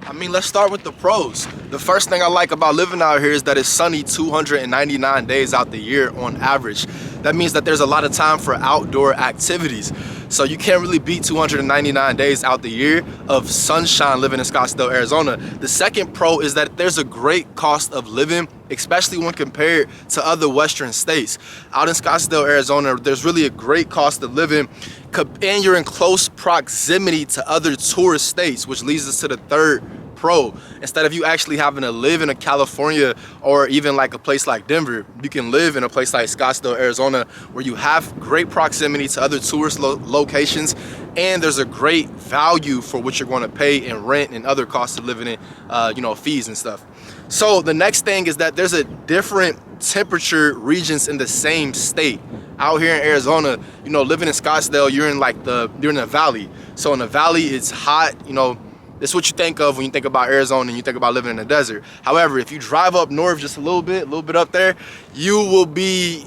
I mean, let's start with the pros. The first thing I like about living out here is that it's sunny 299 days out the year on average. That means that there's a lot of time for outdoor activities. So you can't really beat 299 days out the year of sunshine living in Scottsdale, Arizona. The second pro is that there's a great cost of living, especially when compared to other Western states. Out in Scottsdale, Arizona, there's really a great cost of living, and you're in close proximity to other tourist states, which leads us to the third pro. Instead of you actually having to live in a California or even like a place like Denver, you can live in a place like Scottsdale, Arizona, where you have great proximity to other tourist locations, and there's a great value for what you're going to pay in rent and other costs of living in, fees and stuff. So the next thing is that there's a different temperature regions in the same state. Out here in Arizona, living in Scottsdale, you're in the valley. So in the valley, it's hot, That's what you think of when you think about Arizona and you think about living in the desert. However, if you drive up north just a little bit up there, you will be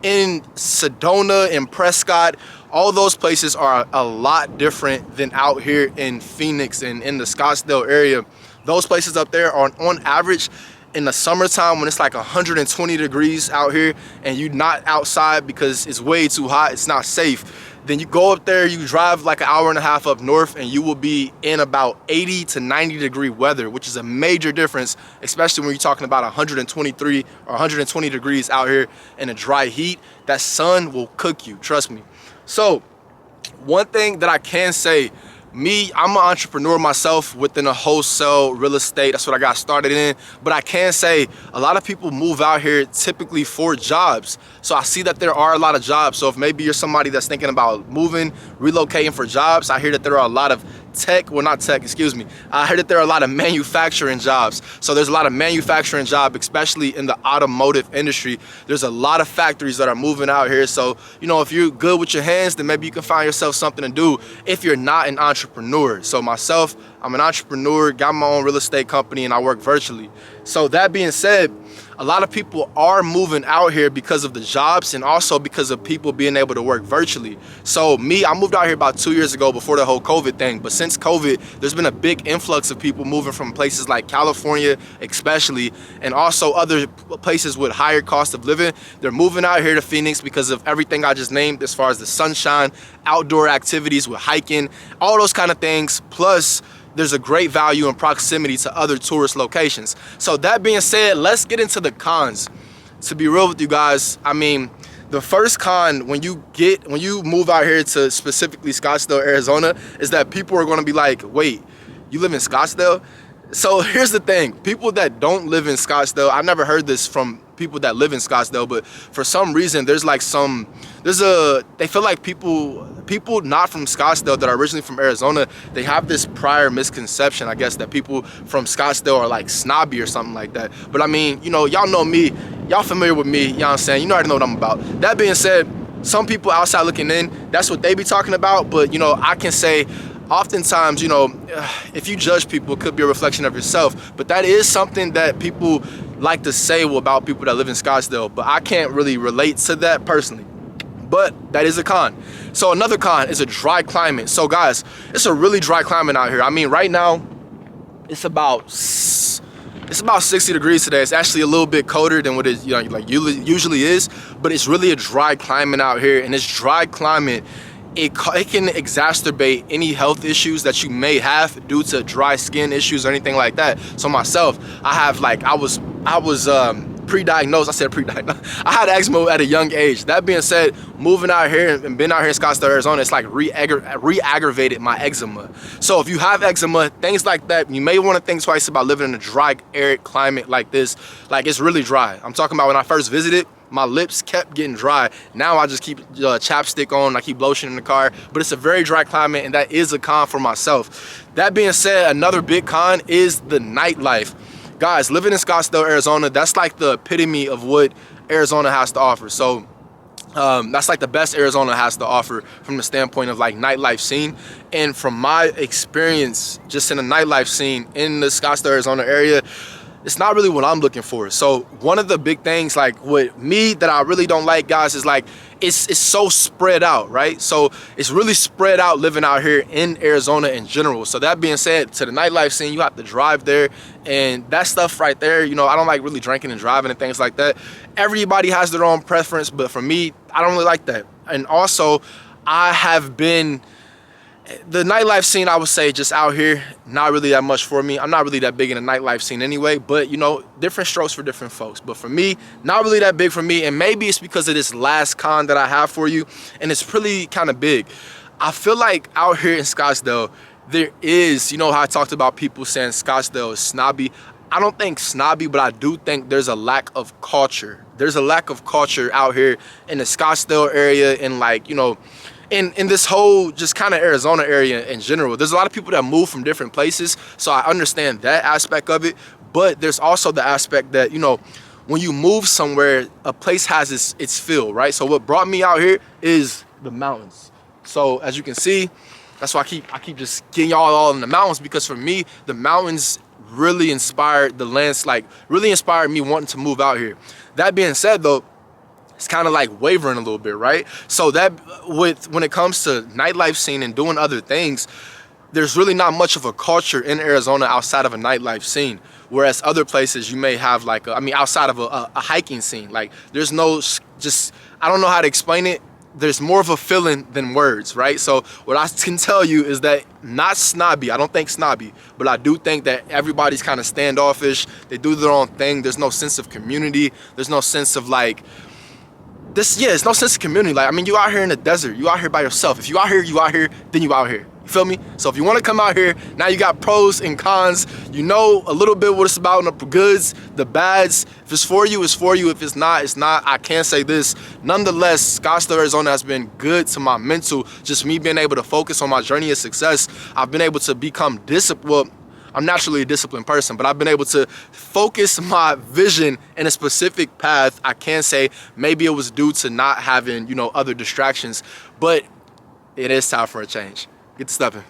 in Sedona and Prescott. All those places are a lot different than out here in Phoenix and in the Scottsdale area. Those places up there are on average in the summertime when it's like 120 degrees out here and you're not outside because it's way too hot, it's not safe. Then you go up there, you drive like an hour and a half up north, and you will be in about 80 to 90 degree weather, which is a major difference, especially when you're talking about 123 or 120 degrees out here in a dry heat. That sun will cook you, trust me. So one thing that I can say, I'm an entrepreneur myself within a wholesale real estate. That's what I got started in. But I can say a lot of people move out here typically for jobs. So I see that there are a lot of jobs. So if maybe you're somebody that's thinking about moving, relocating for jobs, I hear that there are a lot of I heard that there are a lot of manufacturing jobs. So there's a lot of manufacturing jobs, especially in the automotive industry. There's a lot of factories that are moving out here. So, if you're good with your hands, then maybe you can find yourself something to do if you're not an entrepreneur. So myself, I'm an entrepreneur, got my own real estate company, and I work virtually. So that being said, a lot of people are moving out here because of the jobs and also because of people being able to work virtually. So I moved out here about 2 years ago before the whole COVID thing. But since COVID, there's been a big influx of people moving from places like California, especially, and also other places with higher cost of living. They're moving out here to Phoenix because of everything I just named as far as the sunshine, outdoor activities with hiking, all those kind of things. Plus, there's a great value in proximity to other tourist locations. So that being said, let's get into the cons. To be real with you guys, the first con when you move out here to specifically Scottsdale, Arizona, is that people are going to be like, wait, you live in Scottsdale? So here's the thing, people that don't live in Scottsdale, I've never heard this from people that live in Scottsdale, but for some reason they feel like people not from Scottsdale that are originally from Arizona, they have this prior misconception, I guess, that people from Scottsdale are like snobby or something like that. But y'all know me, y'all familiar with me, you know what I'm saying? You already know what I'm about. That being said, some people outside looking in, that's what they be talking about, but I can say oftentimes, if you judge people, it could be a reflection of yourself. But that is something that people like to say about people that live in Scottsdale. But I can't really relate to that personally. But that is a con. So another con is a dry climate. So guys, it's a really dry climate out here. Right now, it's about 60 degrees today. It's actually a little bit colder than what it usually is. But it's really a dry climate out here. And this dry climate, it can exacerbate any health issues that you may have due to dry skin issues or anything like that. So myself, I was pre-diagnosed. I said pre-diagnosed. I had eczema at a young age. That being said, moving out here and been out here in Scottsdale, Arizona, it's like re-aggravated my eczema. So if you have eczema, things like that, you may want to think twice about living in a dry, arid climate like this. Like, it's really dry. I'm talking about when I first visited, my lips kept getting dry. Now I just keep chapstick on, I keep lotion in the car, but it's a very dry climate, and that is a con for myself. That being said, another big con is the nightlife. Guys, living in Scottsdale, Arizona, that's like the epitome of what Arizona has to offer. So that's like the best Arizona has to offer from the standpoint of like nightlife scene. And from my experience just in the nightlife scene in the Scottsdale, Arizona area, it's not really what I'm looking for. So one of the big things like with me that I really don't like, guys, is like it's so spread out, right? So it's really spread out living out here in Arizona in general. So that being said, to the nightlife scene, you have to drive there, and that stuff right there, you know, I don't like really drinking and driving and things like that. Everybody has their own preference, but for me, I don't really like that. And also, I have been, the nightlife scene, I would say, just out here, not really that much for me. I'm not really that big in the nightlife scene anyway, but you know, different strokes for different folks. But for me, not really that big for me, and maybe it's because of this last con that I have for you, and it's really kind of big. I feel like out here in Scottsdale, there is, you know how I talked about people saying Scottsdale is snobby. I don't think snobby, but I do think there's a lack of culture. There's a lack of culture out here in the Scottsdale area, and like, you know, in this whole just kind of Arizona area in general. There's a lot of people that move from different places, so I understand that aspect of it. But there's also the aspect that, you know, when you move somewhere, a place has its feel, right? So what brought me out here is the mountains. So as you can see, that's why I keep just getting y'all all in the mountains, because for me, the mountains really inspired the lands, like really inspired me wanting to move out here. That being said though, it's kind of like wavering a little bit, right? So that when it comes to nightlife scene and doing other things, there's really not much of a culture in Arizona outside of a nightlife scene. Whereas other places you may have like, outside of a hiking scene, like there's no, just, I don't know how to explain it. There's more of a feeling than words, right? So what I can tell you is that not snobby, I don't think snobby, but I do think that everybody's kind of standoffish. They do their own thing. There's no sense of community. There's no sense of like, it's no sense of community. Like, I mean, you out here in the desert, you out here by yourself. If you out here, then you out here. You feel me? So if you want to come out here, now you got pros and cons. You know a little bit what it's about, the goods, the bads. If it's for you, it's for you. If it's not, it's not. I can say this. Nonetheless, Scottsdale, Arizona has been good to my mental. Just me being able to focus on my journey of success. I've been able to become disciplined. Well, I'm naturally a disciplined person, but I've been able to focus my vision in a specific path. I can say maybe it was due to not having, you know, other distractions, but it is time for a change. Get to stepping.